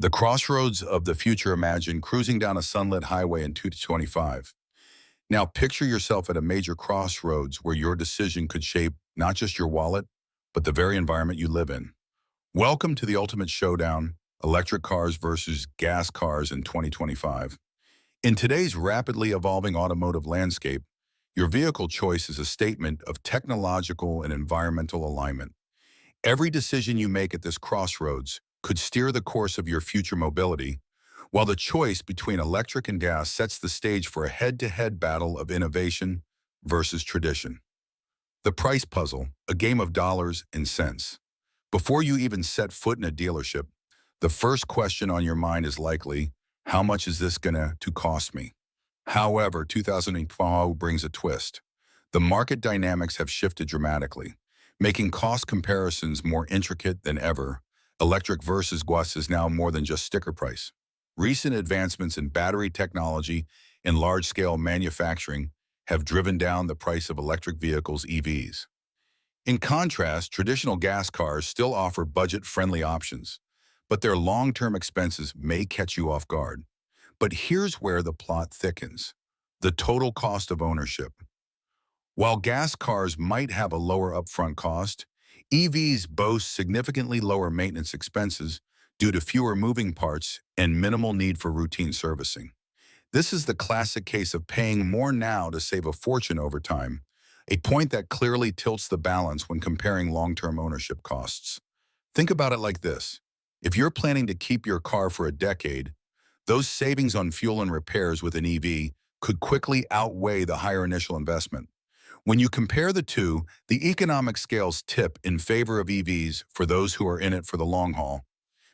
The crossroads of the future. Imagine cruising down a sunlit highway in 2025. Now picture yourself at a major crossroads where your decision could shape not just your wallet, but the very environment you live in. Welcome to the ultimate showdown, electric cars versus gas cars in 2025. In today's rapidly evolving automotive landscape, your vehicle choice is a statement of technological and environmental alignment. Every decision you make at this crossroads could steer the course of your future mobility, while the choice between electric and gas sets the stage for a head-to-head battle of innovation versus tradition. The price puzzle, a game of dollars and cents. Before you even set foot in a dealership, the first question on your mind is likely, how much is this going to cost me? However, 2012 brings a twist. The market dynamics have shifted dramatically, making cost comparisons more intricate than ever. Electric versus gas is now more than just sticker price. Recent advancements in battery technology and large-scale manufacturing have driven down the price of electric vehicles (EVs). In contrast, traditional gas cars still offer budget-friendly options, but their long-term expenses may catch you off guard. But here's where the plot thickens: the total cost of ownership. While gas cars might have a lower upfront cost, EVs boast significantly lower maintenance expenses due to fewer moving parts and minimal need for routine servicing. This is the classic case of paying more now to save a fortune over time, a point that clearly tilts the balance when comparing long-term ownership costs. Think about it like this. If you're planning to keep your car for a decade, those savings on fuel and repairs with an EV could quickly outweigh the higher initial investment. When you compare the two, the economic scales tip in favor of EVs for those who are in it for the long haul,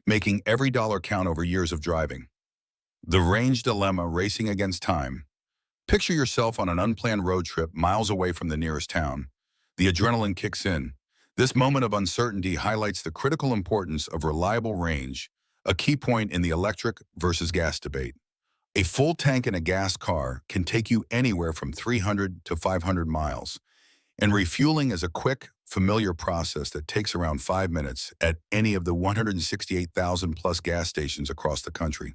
making every dollar count over years of driving. The range dilemma, racing against time. Picture yourself on an unplanned road trip miles away from the nearest town. The adrenaline kicks in. This moment of uncertainty highlights the critical importance of reliable range, a key point in the electric versus gas debate. A full tank in a gas car can take you anywhere from 300 to 500 miles, and refueling is a quick, familiar process that takes around 5 minutes at any of the 168,000 plus gas stations across the country.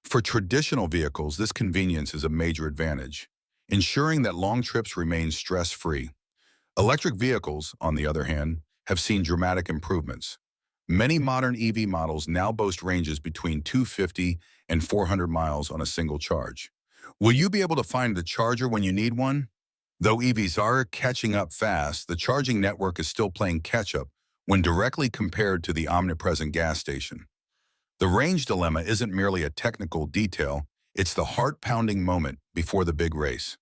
For traditional vehicles, this convenience is a major advantage, ensuring that long trips remain stress-free. Electric vehicles, on the other hand, have seen dramatic improvements. Many modern EV models now boast ranges between 250 and 400 miles on a single charge. Will you be able to find the charger when you need one? Though EVs are catching up fast, the charging network is still playing catch-up when directly compared to the omnipresent gas station. The range dilemma isn't merely a technical detail, it's the heart-pounding moment before the big race.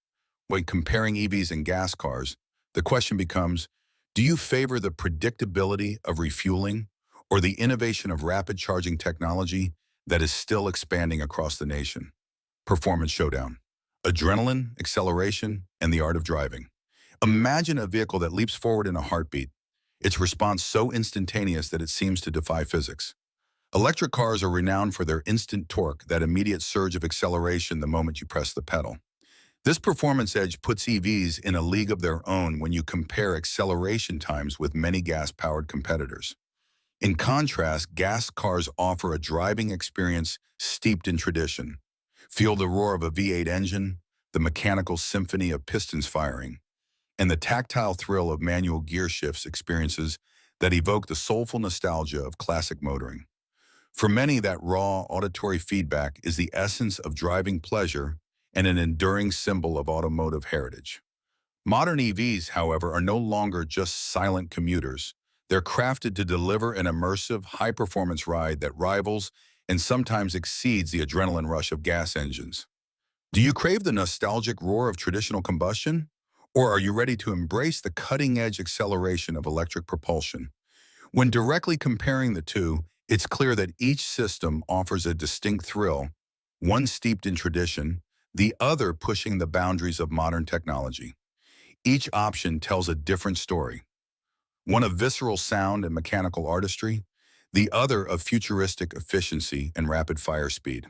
When comparing EVs and gas cars, the question becomes, do you favor the predictability of refueling or the innovation of rapid charging technology that is still expanding across the nation? Performance showdown. Adrenaline, acceleration, and the art of driving. Imagine a vehicle that leaps forward in a heartbeat, its response so instantaneous that it seems to defy physics. Electric cars are renowned for their instant torque, that immediate surge of acceleration the moment you press the pedal. This performance edge puts EVs in a league of their own when you compare acceleration times with many gas-powered competitors. In contrast, gas cars offer a driving experience steeped in tradition. Feel the roar of a V8 engine, the mechanical symphony of pistons firing, and the tactile thrill of manual gear shifts experiences that evoke the soulful nostalgia of classic motoring. For many, that raw auditory feedback is the essence of driving pleasure and an enduring symbol of automotive heritage. Modern EVs, however, are no longer just silent commuters. They're crafted to deliver an immersive, high-performance ride that rivals and sometimes exceeds the adrenaline rush of gas engines. Do you crave the nostalgic roar of traditional combustion? Or are you ready to embrace the cutting-edge acceleration of electric propulsion? When directly comparing the two, it's clear that each system offers a distinct thrill, one steeped in tradition, the other pushing the boundaries of modern technology. Each option tells a different story, one of visceral sound and mechanical artistry, the other of futuristic efficiency and rapid-fire speed.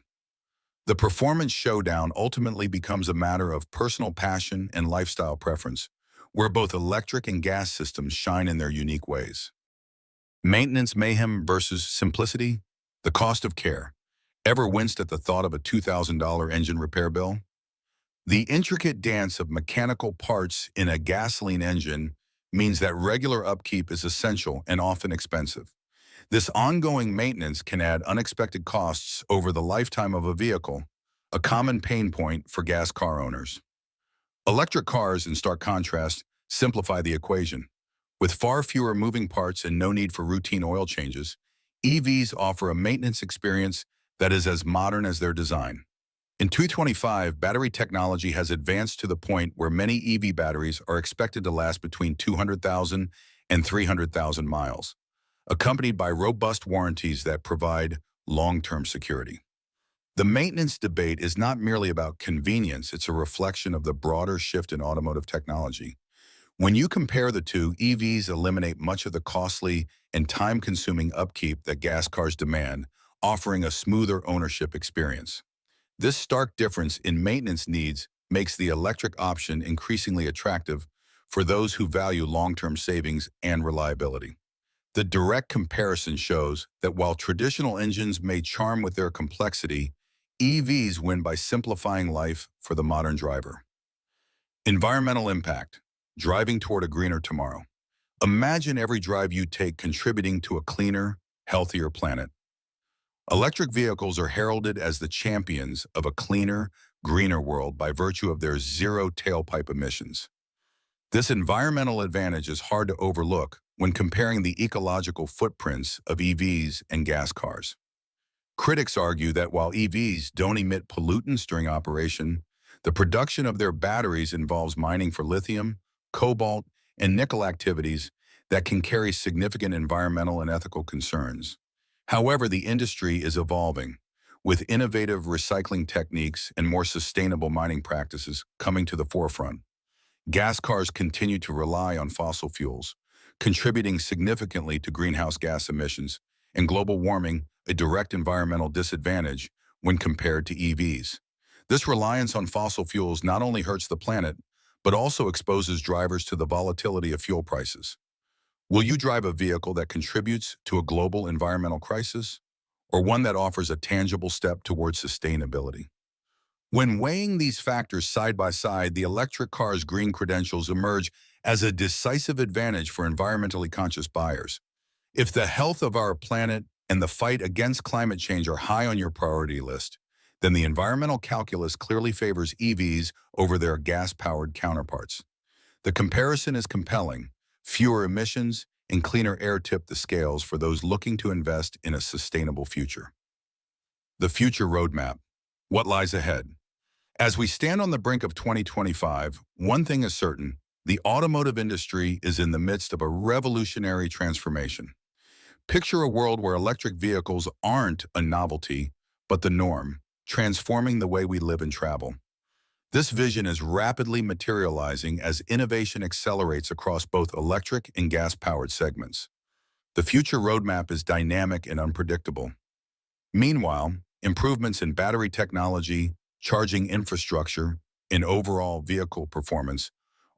The performance showdown ultimately becomes a matter of personal passion and lifestyle preference, where both electric and gas systems shine in their unique ways. Maintenance mayhem versus simplicity. The cost of care. Ever winced at the thought of a $2,000 engine repair bill? The intricate dance of mechanical parts in a gasoline engine means that regular upkeep is essential and often expensive. This ongoing maintenance can add unexpected costs over the lifetime of a vehicle, a common pain point for gas car owners. Electric cars, in stark contrast, simplify the equation. With far fewer moving parts and no need for routine oil changes, EVs offer a maintenance experience that is as modern as their design. In 2025, battery technology has advanced to the point where many EV batteries are expected to last between 200,000 and 300,000 miles, accompanied by robust warranties that provide long-term security. The maintenance debate is not merely about convenience, it's a reflection of the broader shift in automotive technology. When you compare the two, EVs eliminate much of the costly and time-consuming upkeep that gas cars demand, offering a smoother ownership experience. This stark difference in maintenance needs makes the electric option increasingly attractive for those who value long-term savings and reliability. The direct comparison shows that while traditional engines may charm with their complexity, EVs win by simplifying life for the modern driver. Environmental impact. Driving toward a greener tomorrow. Imagine every drive you take contributing to a cleaner, healthier planet. Electric vehicles are heralded as the champions of a cleaner, greener world by virtue of their zero tailpipe emissions. This environmental advantage is hard to overlook when comparing the ecological footprints of EVs and gas cars. Critics argue that while EVs don't emit pollutants during operation, the production of their batteries involves mining for lithium, cobalt, and nickel activities that can carry significant environmental and ethical concerns. However, the industry is evolving, with innovative recycling techniques and more sustainable mining practices coming to the forefront. Gas cars continue to rely on fossil fuels, contributing significantly to greenhouse gas emissions and global warming, a direct environmental disadvantage when compared to EVs. This reliance on fossil fuels not only hurts the planet, but also exposes drivers to the volatility of fuel prices. Will you drive a vehicle that contributes to a global environmental crisis, or one that offers a tangible step towards sustainability? When weighing these factors side by side, the electric car's green credentials emerge as a decisive advantage for environmentally conscious buyers. If the health of our planet and the fight against climate change are high on your priority list, then the environmental calculus clearly favors EVs over their gas-powered counterparts. The comparison is compelling. Fewer emissions and cleaner air tip the scales for those looking to invest in a sustainable future. The future roadmap. What lies ahead? As we stand on the brink of 2025, one thing is certain: the automotive industry is in the midst of a revolutionary transformation. Picture a world where electric vehicles aren't a novelty, but the norm, transforming the way we live and travel. This vision is rapidly materializing as innovation accelerates across both electric and gas-powered segments. The future roadmap is dynamic and unpredictable. Meanwhile, improvements in battery technology, charging infrastructure, and overall vehicle performance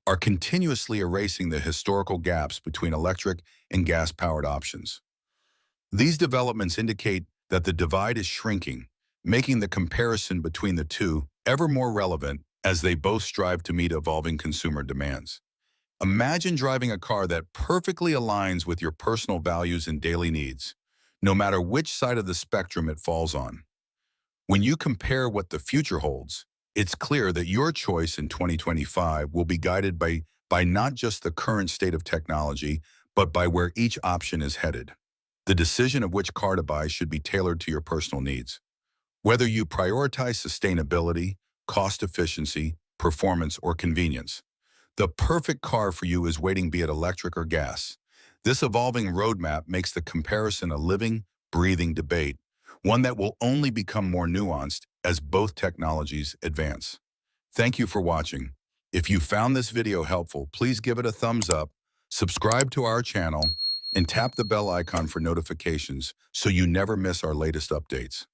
are continuously erasing the historical gaps between electric and gas-powered options. These developments indicate that the divide is shrinking, making the comparison between the two ever more relevant as they both strive to meet evolving consumer demands. Imagine driving a car that perfectly aligns with your personal values and daily needs, no matter which side of the spectrum it falls on. When you compare what the future holds, it's clear that your choice in 2025 will be guided by not just the current state of technology, but by where each option is headed. The decision of which car to buy should be tailored to your personal needs. Whether you prioritize sustainability, cost efficiency, performance, or convenience, the perfect car for you is waiting, be it electric or gas. This evolving roadmap makes the comparison a living, breathing debate, one that will only become more nuanced as both technologies advance. Thank you for watching. If you found this video helpful, please give it a thumbs up, subscribe to our channel, and tap the bell icon for notifications so you never miss our latest updates.